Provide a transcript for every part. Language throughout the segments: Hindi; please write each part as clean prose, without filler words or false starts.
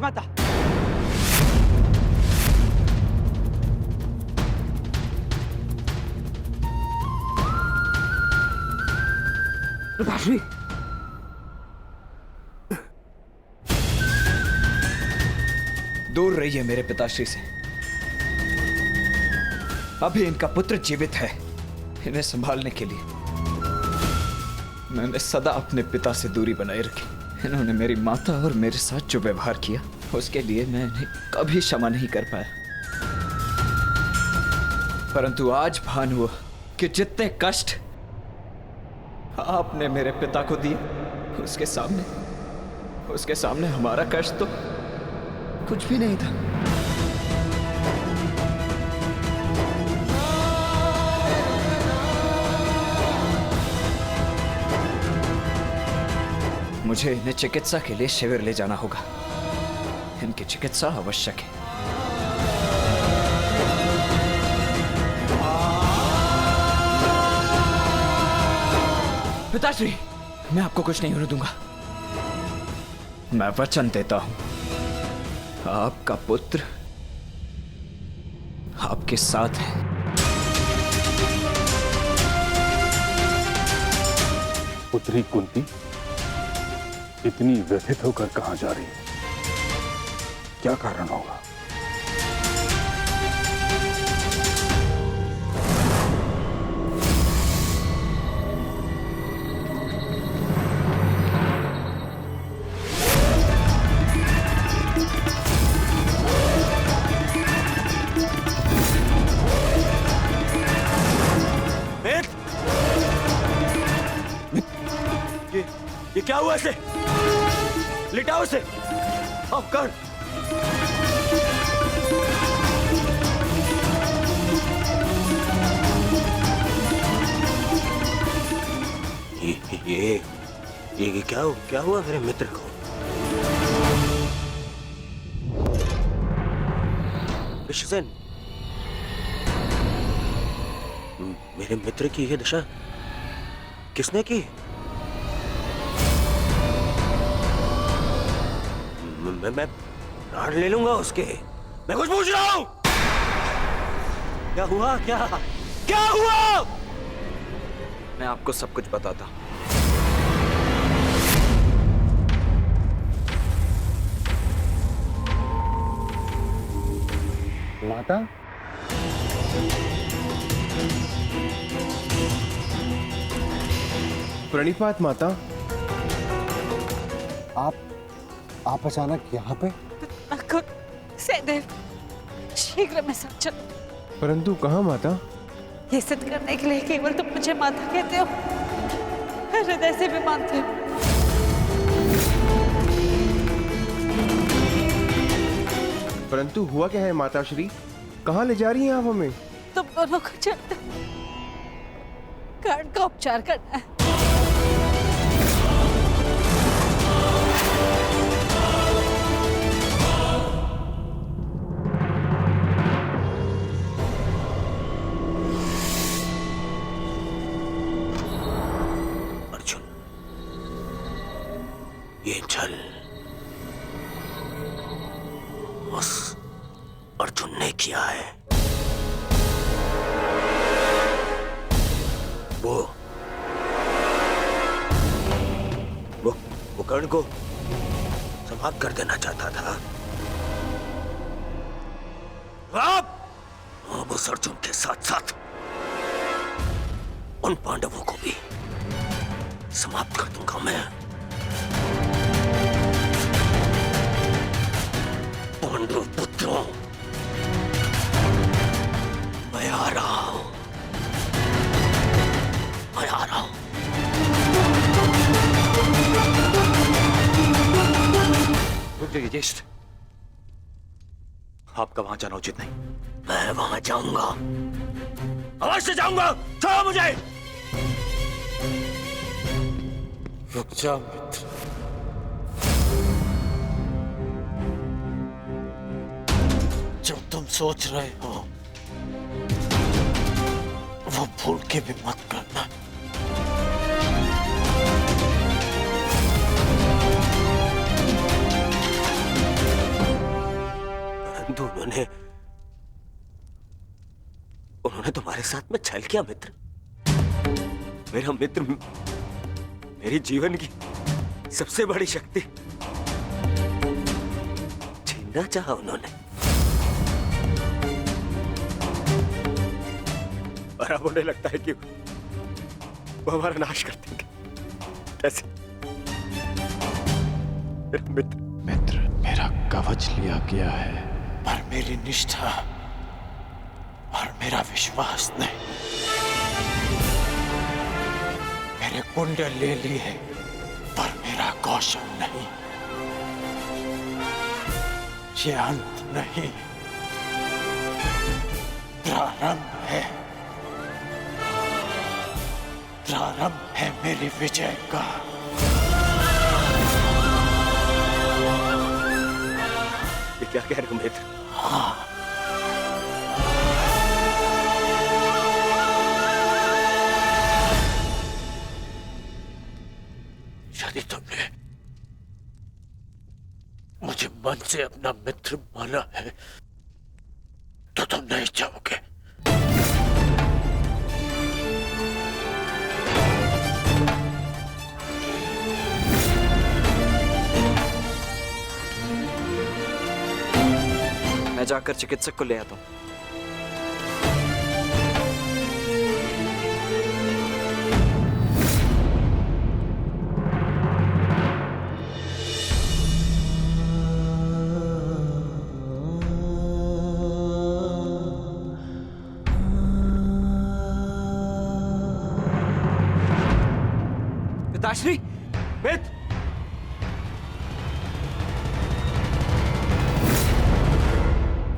राजमाता। पिताश्री, दूर रहिए मेरे पिताश्री से। अभी इनका पुत्र जीवित है। इन्हें संभालने के लिए मैंने सदा अपने पिता से दूरी बनाए रखी। इन्होंने मेरी माता और मेरे साथ जो व्यवहार किया, उसके लिए मैं इन्हें कभी क्षमा नहीं कर पाया। परंतु आज भान हुआ कि जितने कष्ट आपने मेरे पिता को दिए, उसके सामने हमारा कष्ट तो कुछ भी नहीं था। मुझे इन्हें चिकित्सा के लिए शिविर ले जाना होगा। इनकी चिकित्सा आवश्यक है। पिताश्री, मैं आपको कुछ नहीं होने दूंगा। मैं वचन देता हूं, आपका पुत्र आपके साथ है। पुत्री कुंती इतनी व्यथित होकर कहां जा रही है? क्या कारण होगा? ये क्या हुआ इसे? लिटाओ इसे। अब कर। ये क्या हुआ मेरे मित्र को? विश्वसेन, मेरे मित्र की यह दशा किसने की? मैं प्राण ले लूंगा उसके। मैं कुछ पूछ रहा हूं। क्या हुआ? क्या हुआ? मैं आपको सब कुछ बताता हूं। माता, प्रणिपात माता। आप अचानक यहाँ पे? सहदेव, शीघ्र में सब चलो। परंतु कहाँ माता? ये सिद्ध करने के लिए केवल तुम मुझे माता कहते हो, हृदय से भी मानते हो। परंतु हुआ क्या है माता श्री? कहाँ ले जा रही हैं आप हमें? तुम दोनों को चलते कर्ण का उपचार करना है। अर्जुन, ये छल उस अर्जुन ने किया है। वो कर्ण को समाप्त कर देना चाहता था। अब उस अर्जुन के साथ साथ उन पांडवों को भी समाप्त कर दूंगा मैं। पांडव पुत्रों, मैं आ रहा हूं। रुक जाइए ज्येष्ठ, आपका वहां जाना उचित नहीं। मैं वहां जाऊंगा, अवश्य जाऊंगा। छोड़ो मुझे। रुक जा मित्र। जो तुम सोच रहे हो वो भूल के भी मत करना। परंतु उन्होंने तुम्हारे साथ में छल किया मित्र। मेरा मित्र मेरी जीवन की सबसे बड़ी शक्ति छीनना चाहा उन्होंने, और अब उन्हें लगता है कि वो हमारा नाश कर देंगे। कैसे मित्र, मेरा कवच लिया गया है, पर मेरी निष्ठा और मेरा विश्वास नहीं। मेरे कुंडल ले लिए, पर मेरा कौशल नहीं। ये अंत नहीं, प्रारंभ है। प्रारंभ है मेरी विजय का। ये क्या कह रहे हो मित्र? हाँ, यदि तुमने मुझे मन से अपना मित्र माना है तो तुम नहीं चाहोगे। मैं जाकर चिकित्सक को ले आता हूँ। पिताश्री, मित्र,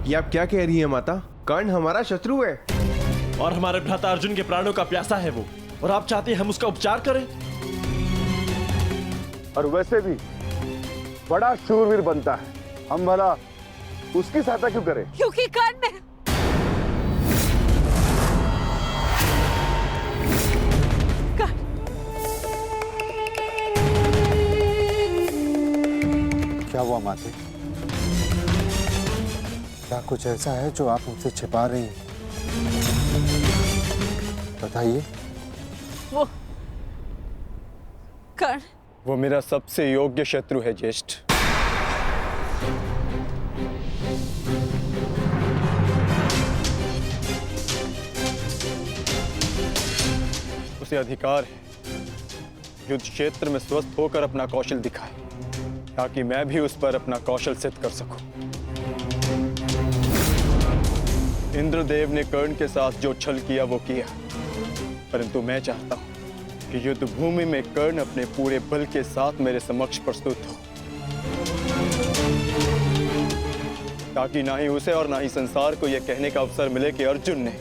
ये आप क्या कह रही हैं माता? कर्ण हमारा शत्रु है और हमारे भ्राता अर्जुन के प्राणों का प्यासा है वो, और आप चाहते हैं हम उसका उपचार करें? और वैसे भी बड़ा शूरवीर बनता है, हम भला उसकी सहायता क्यों करें? क्योंकि कर्ण क्या हुआ माते? क्या कुछ ऐसा है जो आप हमसे छिपा रही हैं? बताइए। वो कर्ण, वो मेरा सबसे योग्य शत्रु है ज्येष्ठ। उसे अधिकार है युद्ध क्षेत्र में स्वस्थ होकर अपना कौशल दिखाए, ताकि मैं भी उस पर अपना कौशल सिद्ध कर सकूं। इंद्रदेव ने कर्ण के साथ जो छल किया वो किया, परंतु मैं चाहता हूं कि युद्ध भूमि में कर्ण अपने पूरे बल के साथ मेरे समक्ष प्रस्तुत हो, ताकि ना ही उसे और ना ही संसार को यह कहने का अवसर मिले कि अर्जुन ने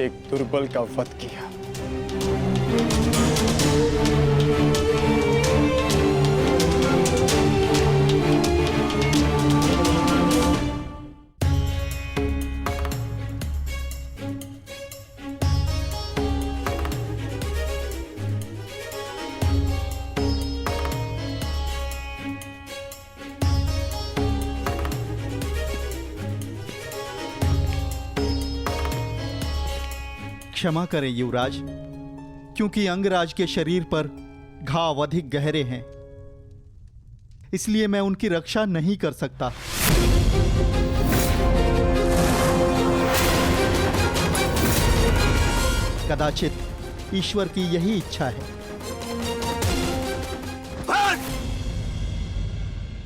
एक दुर्बल का वध किया। क्षमा करें युवराज, क्योंकि अंगराज के शरीर पर घाव अधिक गहरे हैं, इसलिए मैं उनकी रक्षा नहीं कर सकता। कदाचित ईश्वर की यही इच्छा है।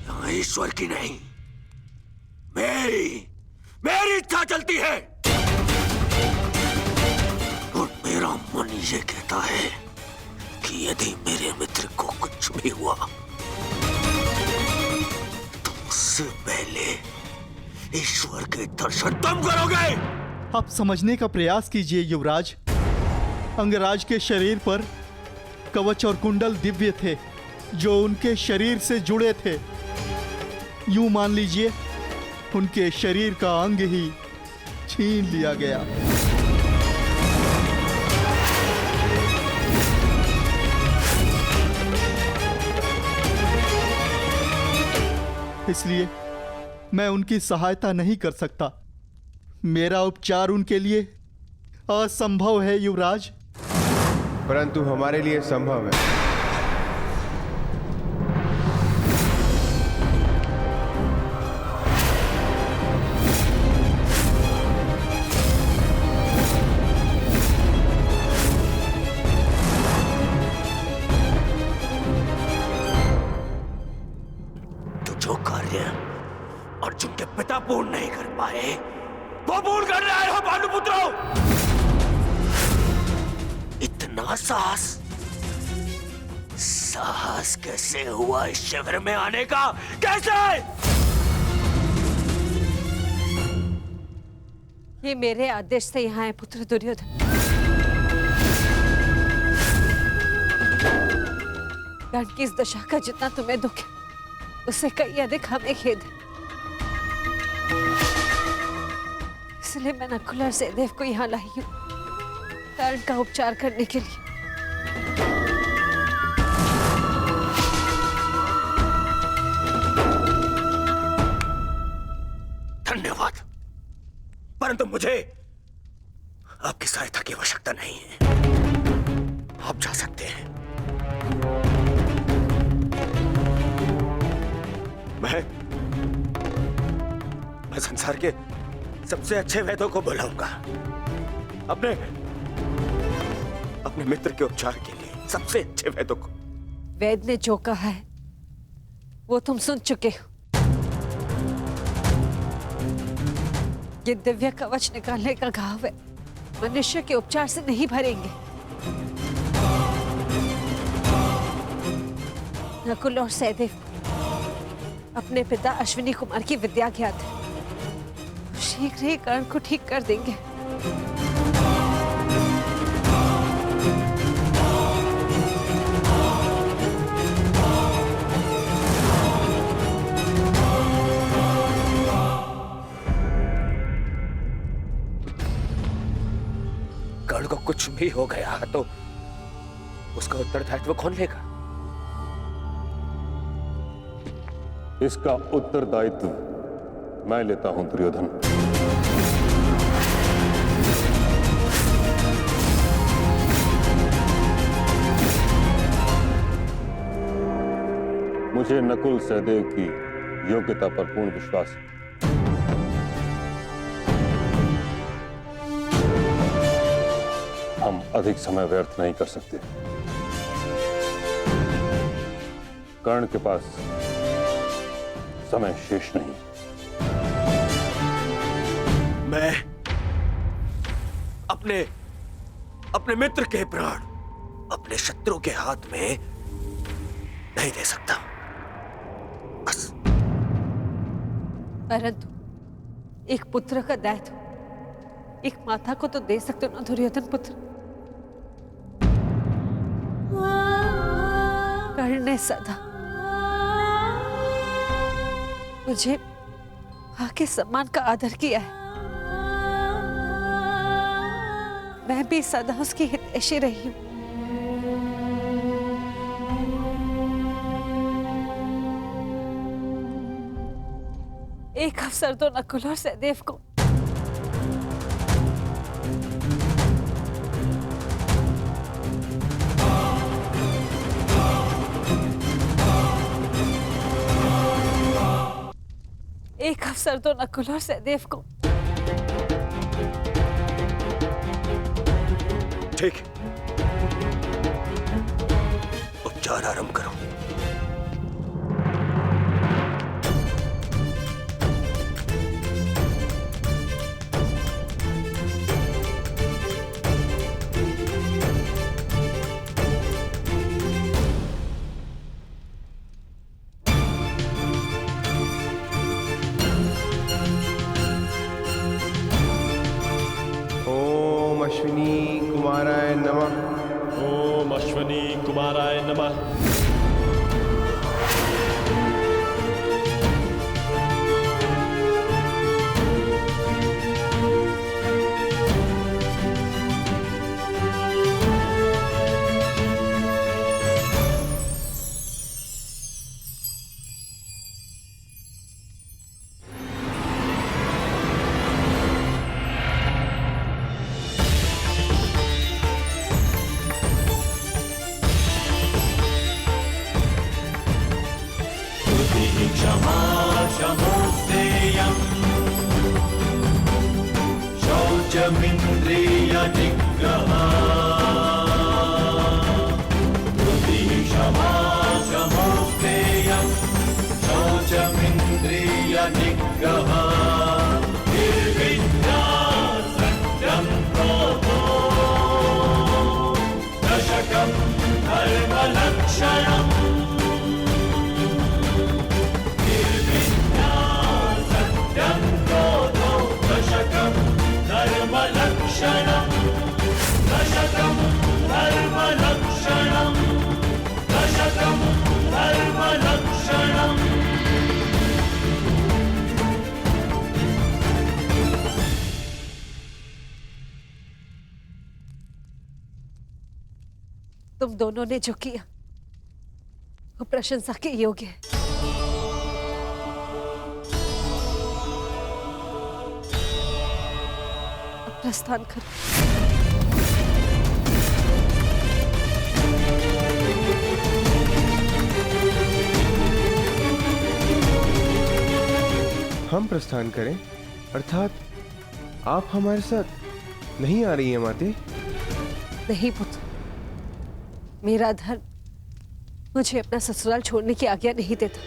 यहाँ ईश्वर की नहीं, मेरी इच्छा चलती है, और मेरा मन ये कहता है कि यदि मेरे मित्र को कुछ भी हुआ तो उससे पहले ईश्वर के दर्शन तुम करोगे। आप समझने का प्रयास कीजिए युवराज। अंगराज के शरीर पर कवच और कुंडल दिव्य थे, जो उनके शरीर से जुड़े थे। यूं मान लीजिए उनके शरीर का अंग ही छीन लिया गया। इसलिए मैं उनकी सहायता नहीं कर सकता। मेरा उपचार उनके लिए असंभव है युवराज। परंतु हमारे लिए संभव है। जो कार्य अर्जुन के पिता पूर्ण नहीं कर पाए वो पूर्ण कर रहे हो भानुपुत्रों। इतना साहस कैसे हुआ इस शिविर में आने का? कैसे? ये मेरे आदेश से यहाँ आए पुत्र दुर्योधन। कर्ण की इस दशा का जितना तुम्हें दुख है उससे कई अधिक हमें खेद है। इसलिए मैं नकुल और सहदेव को यहाँ लाई हूँ कर्ण का उपचार करने के लिए। धन्यवाद, परंतु मुझे आपकी सहायता की आवश्यकता नहीं है। आप जा सकते हैं। मैं संसार के सबसे अच्छे वैद्यों को बुलाऊंगा अपने मित्र के उपचार के लिए, सबसे अच्छे वैद्यों को। वैद्य ने जो कहा है वो तुम सुन चुके हो। ये दिव्य कवच निकालने का घाव है, मनुष्य के उपचार से नहीं भरेंगे। नकुल और सहदेव अपने पिता अश्विनी कुमार की विद्या ज्ञात है, शीघ्र ही कर्ण को ठीक कर देंगे। कर्ण को कुछ भी हो गया तो उसका उत्तरदायित्व कौन लेगा? इसका उत्तरदायित्व मैं लेता हूं दुर्योधन। मुझे नकुल सहदेव की योग्यता पर पूर्ण विश्वास है। हम अधिक समय व्यर्थ नहीं कर सकते। कर्ण के पास समय शेष नहीं। मैं अपने मित्र के प्राण अपने शत्रु के हाथ में नहीं दे सकता। बस। परंतु एक पुत्र का दायित्व एक माता को तो दे सकते हो ना दुर्योधन पुत्र। कर्ण ने सदा मुझे मां के सम्मान का आदर किया है। मैं भी सदा उसकी हितैषी रही हूं। एक अवसर तो नकुल और सहदेव को नकुल और सहदेव को। ठीक, उपचार आरंभ करो। अश्विनी कुमाराय नमः। ओम अश्विनी कुमाराय नमः। शौचमिन्द्रिय निग्रहा क्षमा शमोस्तेयं शौचमिन्द्रिय निग्रहा निर्विद्या सत्यं क्रोधो दशकं धर्मलक्षणम् निर्विद्या सत्यं क्रोधो दशकं धर्मलक्षणम् दशकं धर्मलक्षणम् दशकं धर्मलक्षणम् तुम दोनों ने जो किया वो प्रशंसा के योग्य है। अब प्रस्थान करो। हम प्रस्थान करें, अर्थात आप हमारे साथ नहीं आ रही हैं माते? नहीं पुत्र, मेरा धर्म मुझे अपना ससुराल छोड़ने की आज्ञा नहीं देता।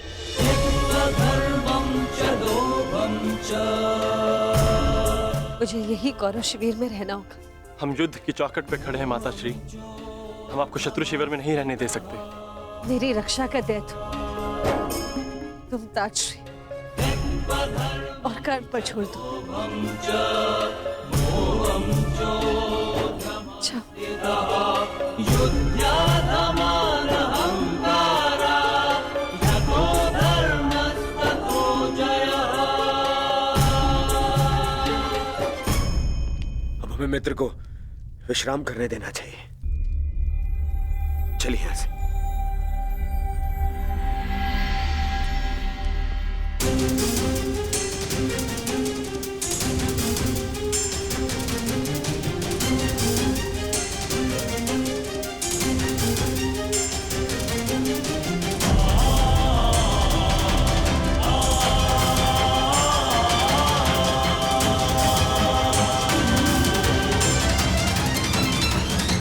मुझे यही कौरव शिविर में रहना होगा। हम युद्ध की चौखट पे खड़े हैं माता श्री, हम आपको शत्रु शिविर में नहीं रहने दे सकते। मेरी रक्षा का दायित्व तुम ताजश्री और कर्ण पर छोड़ दो। अब हमें मित्र को विश्राम करने देना चाहिए। चलिए यहाँ से।